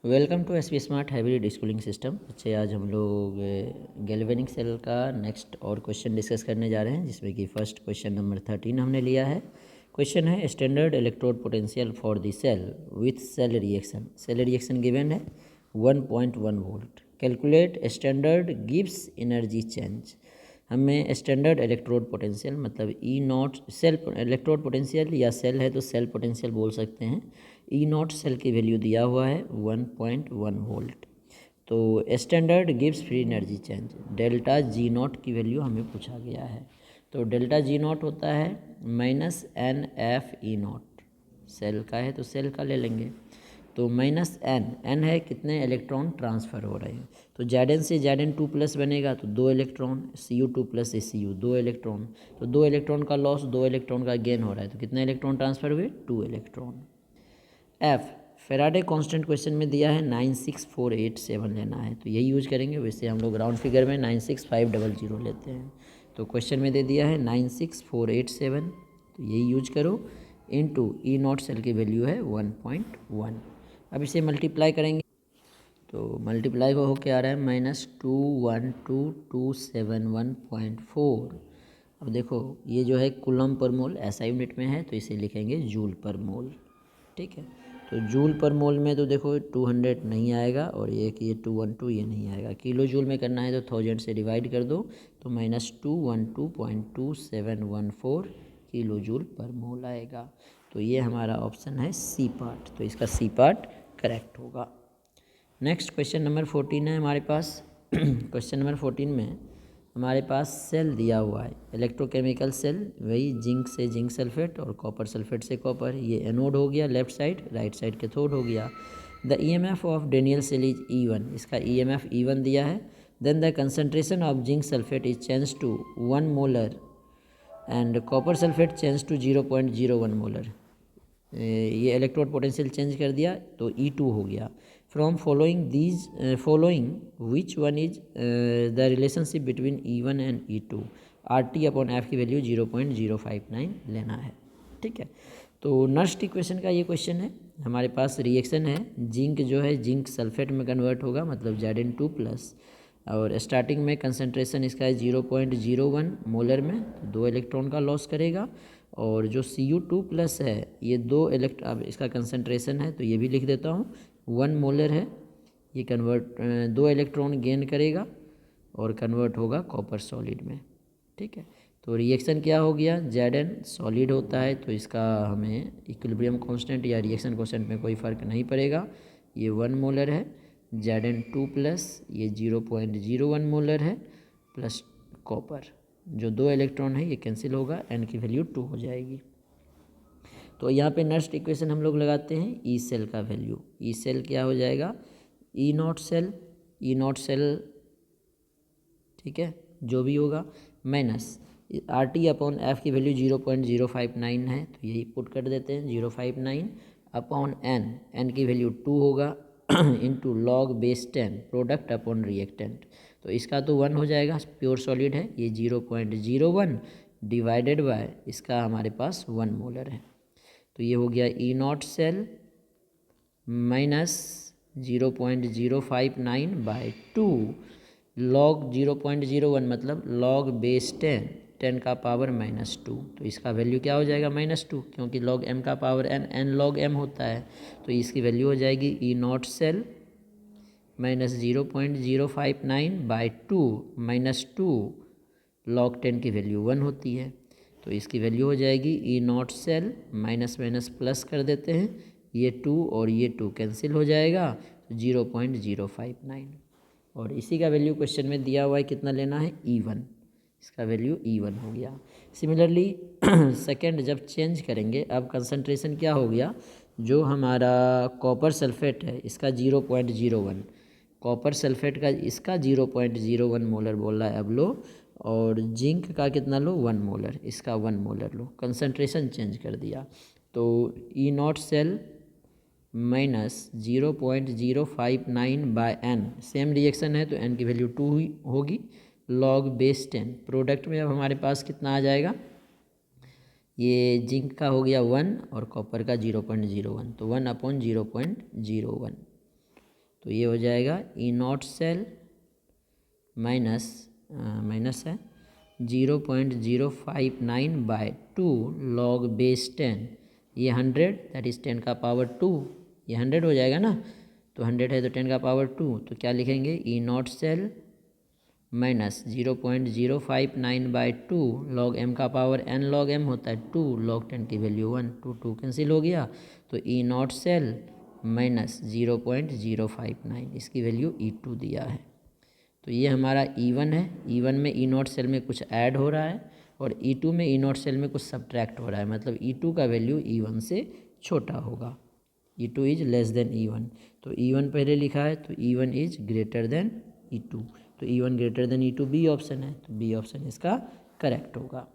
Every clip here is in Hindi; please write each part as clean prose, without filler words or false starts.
Welcome to S P smart hybrid schooling system. अच्छे, आज हम लोग गैल्वेनिक सेल का नेक्स्ट और क्वेश्चन डिस्कस करने जा रहे हैं, जिसमें कि फर्स्ट क्वेश्चन नंबर 13 हमने लिया है। क्वेश्चन है standard electrode potential for the cell with cell reaction. Cell reaction given है 1.1 वोल्ट। कैलकुलेट स्टैंडर्ड गिव्स एनर्जी चेंज। हमें स्टैंडर्ड इलेक्ट्रोड पोटेंशियल मतलब E not cell electrode potential या सेल है तो सेल पोटेंशियल बोल सकते हैं। ई नॉट सेल की वैल्यू दिया हुआ है 1.1 वोल्ट। तो स्टैंडर्ड गिव्स free energy change. Delta G naught की वैल्यू हमें पूछा गया है। तो डेल्टा जी नॉट होता है minus n F E not. Cell का है तो सेल का ले लेंगे। तो माइनस एन है कितने इलेक्ट्रॉन ट्रांसफ़र हो रहे हैं। तो जेड से जेड एन 2+ बनेगा तो 2 इलेक्ट्रॉन, Cu2+ से Cu 2 इलेक्ट्रॉन। तो 2 इलेक्ट्रॉन का लॉस, 2 इलेक्ट्रॉन का गेन हो रहा है। तो कितने इलेक्ट्रॉन ट्रांसफ़र हुए? 2 electron. F Faraday constant question में दिया है 96487 लेना है, तो यही यूज करेंगे। वैसे हम लोग राउंड फिगर में 96500 लेते हैं। तो क्वेश्चन में दे दिया है 96487, तो यही यूज करो। इनटू ई नॉट सेल की वैल्यू है 1.1। अब इसे मल्टीप्लाई करेंगे तो मल्टीप्लाई को होके आ रहा है -2122714। अब देखो ये जो है कूलम पर मोल ऐसा यूनिट में है, तो इसे लिखेंगे जूल पर मोल। ठीक है, तो जूल पर मोल में तो देखो 200 नहीं आएगा, और ये 212 ये नहीं आएगा। किलो जूल में करना है तो 1000 से डिवाइड कर दो, तो -212.2714 किलो जूल पर मोल आएगा। तो ये हमारा ऑप्शन है सी पार्ट, तो इसका सी पार्ट करेक्ट होगा। नेक्स्ट क्वेश्चन नंबर 14 है हमारे पास। क्वेश्चन नंबर 14 में हमारे पास सेल दिया हुआ है, इलेक्ट्रोकेमिकल सेल, वही जिंक से जिंक सल्फेट और कॉपर सल्फेट से कॉपर। ये एनोड हो गया left side, right side cathode हो गया। The EMF of Daniell cell is E1, इसका ईएमएफ E1 दिया है। Then the concentration of zinc sulphate is change to 1 molar and copper sulphate change to 0.01 molar. ये इलेक्ट्रोड पोटेंशियल चेंज कर दिया तो E2 हो गया। From following which one is the relationship between E1 and E2। RT/F की वैल्यू 0.059 लेना है। ठीक है, तो नर्स्ट इक्वेशन का ये क्वेश्चन है। हमारे पास रिएक्शन है, जिंक जो है जिंक सल्फेट में कन्वर्ट होगा, मतलब Zn2+, और स्टार्टिंग में कंसनट्रेशन इसका है 0.01 मोलर में, 2 इलेक्ट्रॉन का लॉस करेगा। और जो Cu2+ है ये 2 अब इसका कंसनट्रेशन है तो ये भी लिख देता हूँ 1 मोलर है। ये 2 इलेक्ट्रॉन गेन करेगा और कन्वर्ट होगा कॉपर सॉलिड में। ठीक है, तो रिएक्शन क्या हो गया, Zn सॉलिड होता है तो इसका हमें इक्विलिब्रियम कांस्टेंट या रिएक्शन कांस्टेंट में कोई फ़र्क नहीं पड़ेगा। ये 1 मोलर है, Zn2+ ये 0.01 मोलर है, प्लस कॉपर, जो 2 इलेक्ट्रॉन है ये कैंसिल होगा, एन की वैल्यू 2 हो जाएगी। तो यहाँ पे नेक्स्ट इक्वेशन हम लोग लगाते हैं ई सेल का वैल्यू। ई सेल क्या हो जाएगा, ई नॉट सेल, ठीक है जो भी होगा, माइनस RT/F की वैल्यू 0.059 है, तो यही पुट कर देते हैं 059/n, एन की वैल्यू 2 होगा into log base 10 product upon reactant. तो इसका तो 1 हो जाएगा, प्योर सॉलिड है, ये 0.01 डिवाइडेड बाय इसका हमारे पास 1 मोलर है। तो ये हो गया ई नॉट सेल माइनस 0.059/2 log 0.01 मतलब log बेस 10 का पावर -2। तो इसका वैल्यू क्या हो जाएगा, -2, क्योंकि log m का पावर n log m होता है। तो इसकी वैल्यू हो जाएगी E not cell minus 0.059/2 -2 log 10 की वैल्यू 1 होती है। तो इसकी वैल्यू हो जाएगी E not cell minus minus plus कर देते हैं, ये 2 और ये 2 कैंसिल हो जाएगा, तो 0.059। और इसी का वैल्यू क्वेश्चन में दिया हुआ है, कितना लेना है, E1। इसका वैल्यू E1 हो गया। सिमिलरली सेकेंड जब चेंज करेंगे, अब कंसनट्रेशन क्या हो गया, जो हमारा कॉपर सल्फेट है इसका 0.01, कॉपर सल्फेट का इसका 0.01 मोलर बोल रहा है अब लो, और जिंक का कितना लो, 1 मोलर, इसका 1 मोलर लो। कंसनट्रेशन चेंज कर दिया, तो E not cell minus 0.059/n, same reaction है तो n की वैल्यू 2 हुई होगी, log बेस 10 प्रोडक्ट में अब हमारे पास कितना आ जाएगा, ये जिंक का हो गया 1 और कॉपर का 0.01, तो 1/0.01। तो ये हो जाएगा ई नॉट सेल माइनस है 0.059/2 लॉग बेस 10, ये 100 दैट इज़ 10 का पावर 2, ये 100 हो जाएगा ना, तो 100 है तो 10 का पावर 2, तो क्या लिखेंगे E not cell minus 0.059/2 log M का पावर n लॉग m होता है 2 लॉग 10 की वैल्यू 1, 2 कैंसिल हो गया, तो ई नॉट सेल माइनस 0.059 इसकी वैल्यू E2 दिया है। तो ये हमारा E1 है, E1 में ई नॉट सेल में कुछ ऐड हो रहा है और E2 में ई नॉट सेल में कुछ सब्ट्रैक्ट हो रहा है, मतलब E2 का वैल्यू E1 से छोटा होगा, E2 is less than E1। तो E1 पहले लिखा है तो E1 is greater than E2, तो E1 greater than E2 B option है, तो बी ऑप्शन इसका करेक्ट होगा।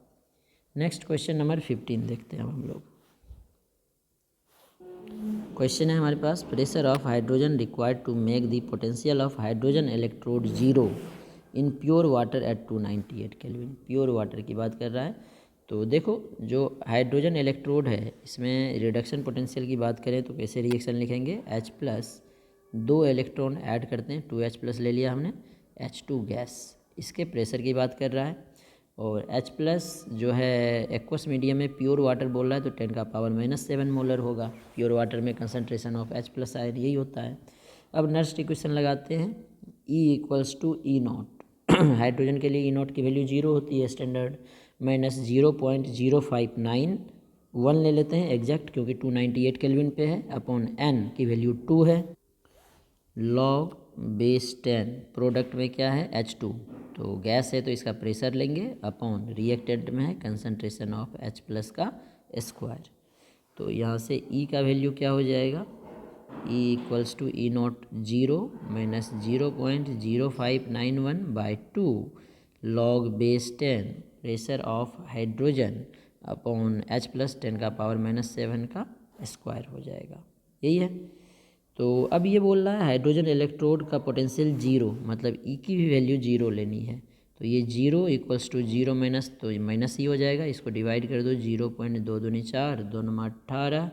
नेक्स्ट क्वेश्चन नंबर 15 देखते हैं हम लोग। क्वेश्चन है हमारे पास, pressure of hydrogen required to make the potential of hydrogen electrode zero in pure water at 298 kelvin. Pure water की बात कर रहा है। तो देखो जो हाइड्रोजन इलेक्ट्रोड है इसमें रिडक्शन पोटेंशियल की बात करें तो कैसे रिएक्शन लिखेंगे, H+ 2 इलेक्ट्रॉन ऐड करते हैं, 2H+ ले लिया हमने, H2 गैस, इसके प्रेशर की बात कर रहा है। और H+ जो है एक्वस मीडियम में प्योर वाटर बोल रहा है तो 10 का पावर -7 मोलर होगा। प्योर वाटर में कंसनट्रेशन ऑफ H+ आयन यही होता है। अब नेक्स्ट इक्वेशन लगाते हैं, E = E0 हाइड्रोजन के लिए E0 की वैल्यू 0 होती है स्टैंडर्ड, माइनस 0.0591 ले लेते हैं एग्जैक्ट क्योंकि 298 केल्विन पे है, अपॉन N की वैल्यू 2 है, लॉग बेस 10, प्रोडक्ट में क्या है H2, तो गैस है तो इसका प्रेशर लेंगे, अपॉन रिएक्टेंट में है कंसनट्रेशन ऑफ H+ का स्क्वायर। तो यहाँ से E का वैल्यू क्या हो जाएगा, E = E0 0 minus 0.0591/2 log base 10 pressure of hydrogen upon H+ 10 का पावर -7 का स्क्वायर हो जाएगा, यही है। तो अब ये बोल रहा है हाइड्रोजन इलेक्ट्रोड का पोटेंशियल 0, मतलब E की भी वैल्यू 0 लेनी है, तो ये 0 = 0 माइनस, तो माइनस ही हो जाएगा, इसको डिवाइड कर दो, 0.2 4 2 9 18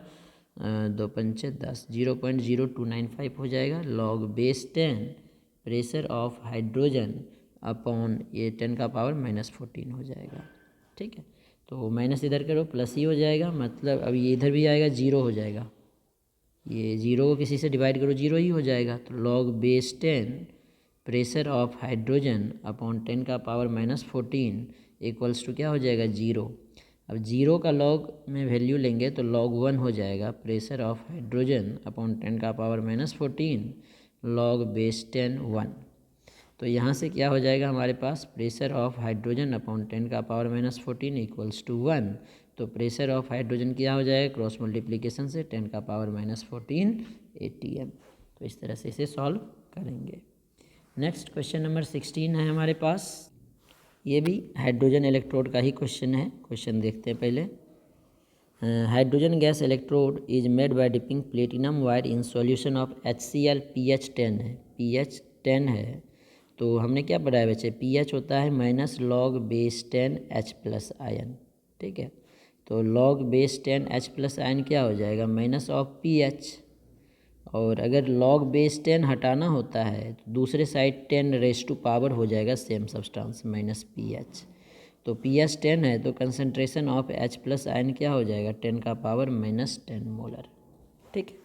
2 5 10, 0.0295 हो जाएगा, log base 10 pressure of hydrogen upon ये 10 का पावर -14 हो जाएगा, ठीक है। तो माइनस इधर करो प्लस ही हो जाएगा, मतलब अब ये इधर भी आएगा 0 हो जाएगा, ये 0 को किसी से डिवाइड करो 0 ही हो जाएगा, तो log base 10 pressure of hydrogen upon 10 का पावर -14 इक्वल्स टू क्या हो जाएगा 0। अब 0 का लॉग में वैल्यू लेंगे तो log 1 हो जाएगा, प्रेशर ऑफ हाइड्रोजन अपॉन 10 का पावर -14 लॉग बेस 10 1। तो यहाँ से क्या हो जाएगा हमारे पास, प्रेशर ऑफ हाइड्रोजन अपॉन 10 का पावर -14 इक्वल्स टू 1, तो प्रेशर ऑफ हाइड्रोजन क्या हो जाएगा, क्रॉस मल्टीप्लिकेशन से 10 का पावर -14 ATM। तो इस तरह से इसे सॉल्व करेंगे। नेक्स्ट क्वेश्चन नंबर 16 है हमारे पास, ये भी हाइड्रोजन इलेक्ट्रोड का ही क्वेश्चन है। क्वेश्चन देखते हैं पहले, hydrogen gas electrode is made by dipping platinum wire in solution of HCl pH 10 है, pH 10 है। तो हमने क्या पढ़ा है बच्चे, pH होता है minus log base 10 H+ ion, ठीक है। तो लॉग बेस 10 H+ आयन क्या हो जाएगा, माइनस ऑफ pH, और अगर लॉग बेस 10 हटाना होता है तो दूसरे साइड 10⁻² हो जाएगा सेम सब्सटेंस माइनस pH। तो pH 10 है तो कंसनट्रेशन ऑफ H+ आयन क्या हो जाएगा, 10 का पावर -10 मोलर, ठीक है।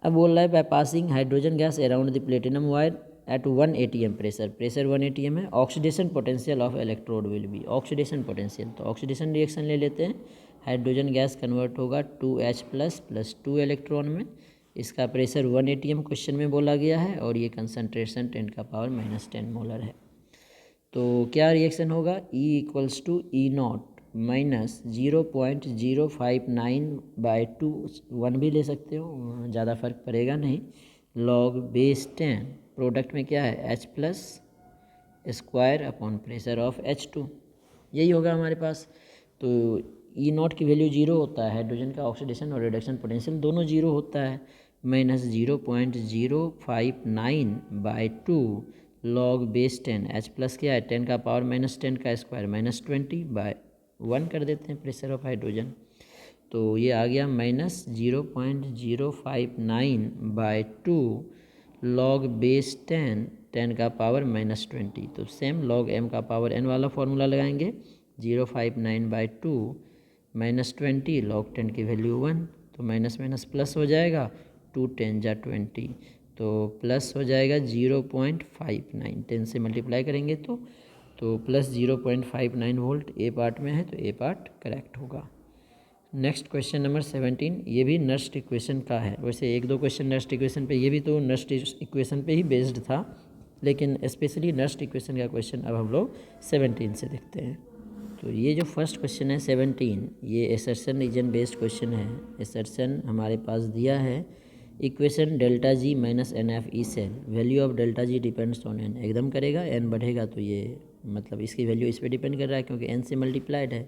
अब बोल रहा है by passing hydrogen gas around the platinum wire eight 1 ATM pressure, pressure 1 ATM है, oxidation potential of electrode will be, oxidation potential, तो ऑक्सीडेशन रिएक्शन ले लेते हैं, हाइड्रोजन गैस कन्वर्ट होगा 2H+ + 2 इलेक्ट्रॉन में, इसका प्रेशर 1 ATM क्वेश्चन में बोला गया है और ये कंसनट्रेशन 10 का पावर -10 मोलर है। तो क्या रिएक्शन होगा, E = E0 माइनस 0.059/2, 1 भी ले सकते हो, ज़्यादा फर्क पड़ेगा नहीं, लॉग बेस 10 प्रोडक्ट में क्या है H+ square upon pressure of H2, यही होगा हमारे पास। तो E0 की वैल्यू 0 होता है, हाइड्रोजन का ऑक्सीडेशन और रिडक्शन पोटेंशियल दोनों 0 होता है, माइनस 0.059/2 लॉग बेस 10, H+ क्या है 10 का पावर -10 का स्क्वायर -20/1 कर देते हैं प्रेशर ऑफ हाइड्रोजन, तो ये आ गया -0.059/2 log बेस 10 10 का पावर -20। तो सेम log m का पावर n वाला फॉर्मूला लगाएंगे। 059/2 -20 log 10 की वैल्यू 1, तो माइनस माइनस प्लस हो जाएगा, 2 10 जा 20, तो प्लस हो जाएगा 0.59। 10 से मल्टीप्लाई करेंगे तो प्लस 0.59 वोल्ट ए पार्ट में है, तो ए पार्ट करेक्ट होगा। नेक्स्ट क्वेश्चन नंबर 17, ये भी नस्ट इक्वेशन का है। वैसे एक दो क्वेश्चन नस्ट इक्वेशन पे, ये भी तो नस्ट इक्वेशन पे ही बेस्ड था, लेकिन स्पेशली नस्ट इक्वेशन का क्वेश्चन अब हम लोग 17 से देखते हैं। तो ये जो फर्स्ट क्वेश्चन है 17, ये एसर्शन रीजन बेस्ड क्वेश्चन है। एसर्शन हमारे पास दिया है, equation delta G minus n F E cell, value of delta G depends on n. एकदम करेगा, एन बढ़ेगा तो ये मतलब इसकी वैल्यू इस पर डिपेंड कर रहा है क्योंकि एन से मल्टीप्लाइड है।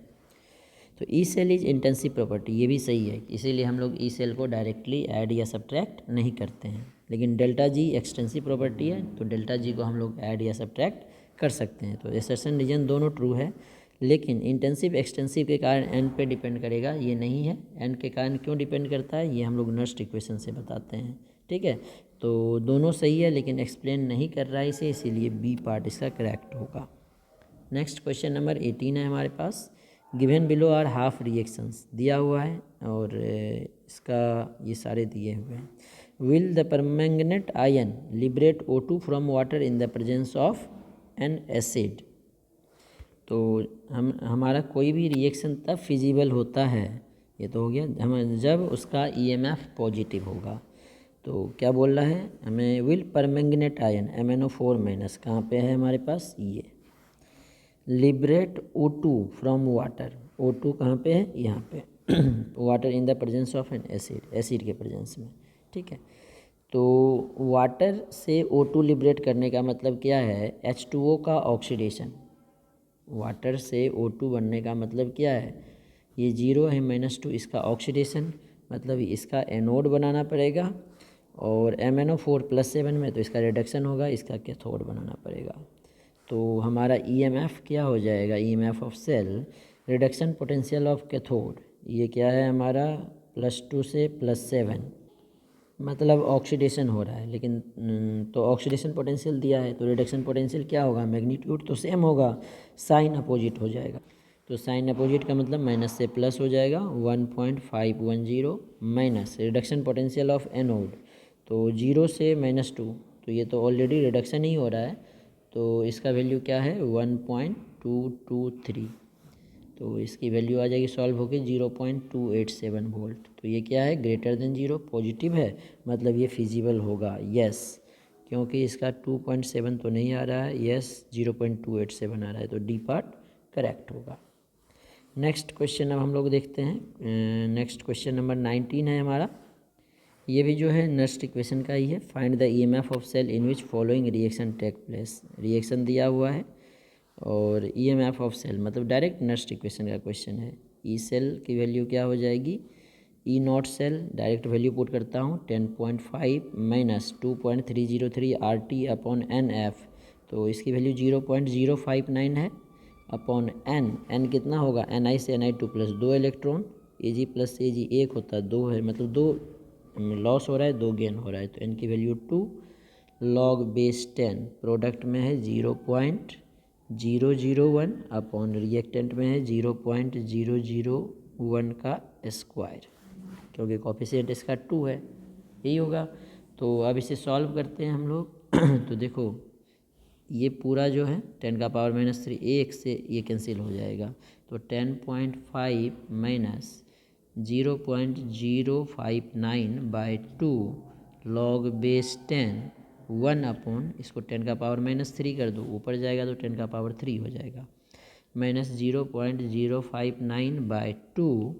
तो E cell is intensive property, ये भी सही है, इसीलिए हम लोग ई सेल को डायरेक्टली ऐड या सब्ट्रैक्ट नहीं करते हैं। लेकिन डेल्टा जी एक्सटेंसिव प्रॉपर्टी है, तो डेल्टा जी को हम लोग ऐड या सब्ट्रैक्ट कर सकते हैं। तो एसर्शन रीजन दोनों ट्रू है, लेकिन इंटेंसिव एक्सटेंसिव के कारण एन पे डिपेंड करेगा, ये नहीं है। एन के कारण क्यों डिपेंड करता है, ये हम लोग नस्ट इक्वेशन से बताते हैं। ठीक है, तो दोनों सही है, लेकिन एक्सप्लेन नहीं कर रहा है इसे, इसीलिए बी पार्ट इसका करेक्ट होगा। नेक्स्ट क्वेश्चन नंबर 18 है हमारे पास। Given below are half reactions, दिया हुआ है और इसका ये सारे दिए हुए हैं। Will the permanganate ion liberate O2 from water in the presence of N acid. तो हमारा कोई भी रिएक्शन तब फिजिबल होता है, ये तो हो गया, हम जब उसका EMF पॉजिटिव होगा। तो क्या बोल रहा है हमें, will permanganate ion MnO4 minus कहाँ पे है हमारे पास, ये liberate O2 from water. O2 कहाँ पे है, यहाँ पे water in the presence of N acid, acid के प्रेजेंस में। ठीक है, तो वाटर से O2 लिबरेट करने का मतलब क्या है, H2O का ऑक्सीडेशन। वाटर से O2 बनने का मतलब क्या है, ये 0 है -2, इसका ऑक्सीडेशन मतलब इसका एनोड बनाना पड़ेगा, और MnO4 +7 में तो इसका रिडक्शन होगा, इसका कैथोड बनाना पड़ेगा। तो हमारा EMF क्या हो जाएगा, EMF of cell, reduction potential of cathode, ये क्या है हमारा +2 से +7, मतलब ऑक्सीडेशन हो रहा है। लेकिन तो ऑक्सीडेशन पोटेंशियल दिया है, तो रिडक्शन पोटेंशियल क्या होगा, मैग्नीट्यूड तो सेम होगा, साइन अपोजिट हो जाएगा। तो साइन अपोजिट का मतलब माइनस से प्लस हो जाएगा, 1.510 minus reduction potential of anode, तो 0 से -2, तो ये तो ऑलरेडी रिडक्शन ही हो रहा है, तो इसका वैल्यू क्या है 1.223, तो इसकी वैल्यू आ जाएगी सॉल्व होकर 0.287 वोल्ट। तो ये क्या है, ग्रेटर देन 0, पॉजिटिव है, मतलब ये फिजिबल होगा, यस, क्योंकि इसका 2.7 तो नहीं आ रहा है, यस 0.287 आ रहा है, तो डी पार्ट करेक्ट होगा। नेक्स्ट क्वेश्चन अब हम लोग देखते हैं। नेक्स्ट क्वेश्चन नंबर 19 है हमारा, ये भी जो है नस्ट इक्वेशन का ही है। Find the EMF of cell in which following reaction take place, reaction दिया हुआ है और EMF ऑफ सेल, मतलब डायरेक्ट नस्ट इक्वेशन का क्वेश्चन है। ई सेल की वैल्यू क्या हो जाएगी, E not cell, direct value put करता हूँ, 10.5 माइनस 2.303 RT/NF, तो इसकी वैल्यू 0.059 है अपॉन एन कितना होगा, Ni से Ni2 plus 2 electron, Ag plus Ag 1 होता है, 2 है, मतलब 2 लॉस हो रहा है, 2 गेन हो रहा है, तो n की वैल्यू 2 log बेस 10, प्रोडक्ट में है 0.001 अपॉन रिएक्टेंट में है 0.001 का स्क्वायर, क्योंकि कोफिशिएंट इसका 2 है, यही होगा। तो अब इसे सॉल्व करते हैं हम लोग तो देखो ये पूरा जो है 10 का पावर -3, एक से ये कैंसिल हो जाएगा, तो 10.5 माइनस 0.059/2 log बेस 10 1 अपॉन, इसको 10 का पावर -3 कर दो, ऊपर जाएगा तो 10 का पावर 3 हो जाएगा, माइनस 0.059/2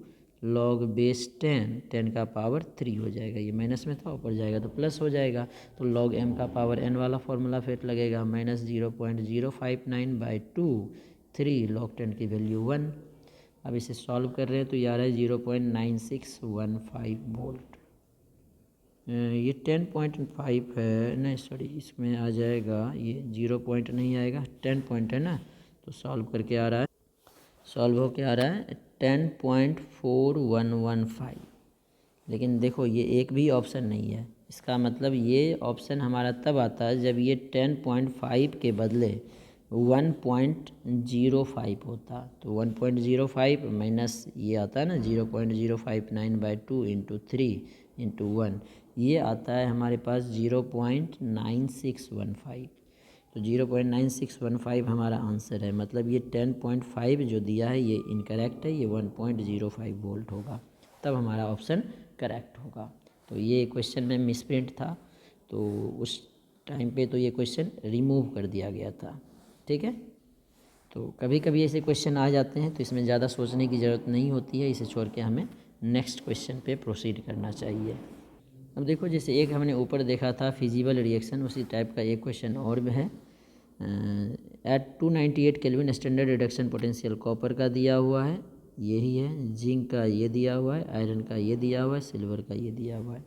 log बेस 10 का पावर 3 हो जाएगा, ये माइनस में था, ऊपर जाएगा तो प्लस हो जाएगा, तो log m का पावर n वाला फॉर्मूला फिर लगेगा, -0.059/2 3 log 10 की वैल्यू 1। अब इसे सॉल्व कर रहे हैं तो ये आ रहा है 0.9615 वोल्ट। ये 10.5 है, नहीं सॉरी, इसमें आ जाएगा, ये 0 पॉइंट नहीं आएगा, 10 पॉइंट है ना, तो सॉल्व करके आ रहा है, सॉल्व होके आ रहा है 10.4115। लेकिन देखो ये एक भी ऑप्शन नहीं है, इसका मतलब ये ऑप्शन हमारा तब आता है जब ये 10.5 के बदले 1.05 होता। तो 1.05 माइनस ये आता है ना 0.059/2 इंटू 3 इंटू 1, ये आता है हमारे पास 0.9615। तो 0.9615 हमारा आंसर है। मतलब ये 10.5 जो दिया है ये इनकरेक्ट है, ये 1.05 वोल्ट होगा, तब हमारा ऑप्शन करेक्ट होगा। तो ये क्वेश्चन में मिसप्रिंट था, तो उस टाइम पे तो ये क्वेश्चन रिमूव कर दिया गया था। ठीक है, तो कभी कभी ऐसे क्वेश्चन आ जाते हैं तो इसमें ज़्यादा सोचने की ज़रूरत नहीं होती है, इसे छोड़ के हमें नेक्स्ट क्वेश्चन पे प्रोसीड करना चाहिए। अब देखो, जैसे एक हमने ऊपर देखा था फिजिबल रिएक्शन, उसी टाइप का एक क्वेश्चन और भी है। At 298 kelvin standard reduction potential copper का दिया हुआ है, यही है, जिंक का ये दिया हुआ है, आयरन का ये दिया हुआ है, सिल्वर का ये दिया हुआ है।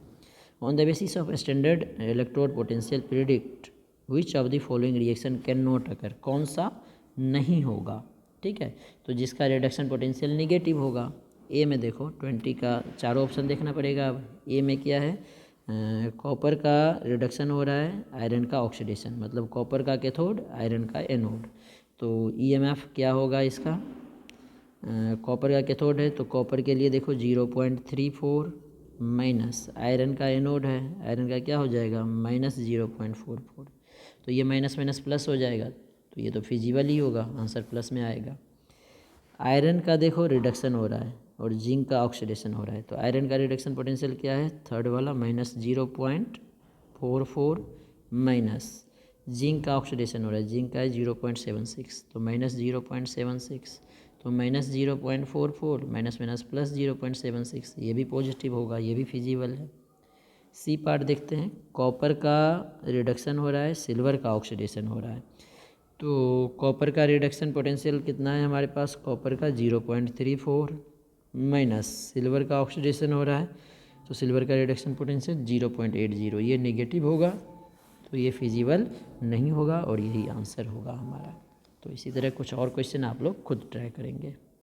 On the basis of standard electrode potential predict which of the following reaction can not occur, कौन सा नहीं होगा। ठीक है, तो जिसका रिडक्शन पोटेंशियल निगेटिव होगा। ए में देखो 20 का चारों ऑप्शन देखना पड़ेगा। अब ए में क्या है, कॉपर का रिडक्शन हो रहा है, आयरन का ऑक्सीडेशन, मतलब कॉपर का कैथोड, आयरन का एनोड। तो ईएमएफ क्या होगा इसका, कॉपर का कैथोड है तो कॉपर के लिए देखो 0.34 माइनस, आयरन का एनोड है, आयरन का क्या हो जाएगा माइनस 0.44। तो ये माइनस माइनस प्लस हो जाएगा, तो ये तो फिजिबल ही होगा, आंसर प्लस में आएगा। आयरन का देखो रिडक्शन हो रहा है और जिंक का ऑक्सीडेशन हो रहा है, तो आयरन का रिडक्शन पोटेंशियल क्या है, थर्ड वाला माइनस 0.44 माइनस, जिंक का ऑक्सीडेशन हो रहा है, जिंक का है 0.76, तो माइनस 0.76, तो माइनस 0.44 माइनस माइनस प्लस 0.76, ये भी पॉजिटिव होगा, ये भी फिजिबल है। सी पार्ट देखते हैं, कॉपर का रिडक्शन हो रहा है, सिल्वर का ऑक्सीडेशन हो रहा है। तो कॉपर का रिडक्शन पोटेंशियल कितना है हमारे पास, कॉपर का 0.34 माइनस सिल्वर का ऑक्सीडेशन हो रहा है, तो सिल्वर का रिडक्शन पोटेंशियल 0.80, ये नेगेटिव होगा, तो ये फिजिबल नहीं होगा और यही आंसर होगा हमारा। तो इसी तरह कुछ और क्वेश्चन आप लोग खुद ट्राई करेंगे।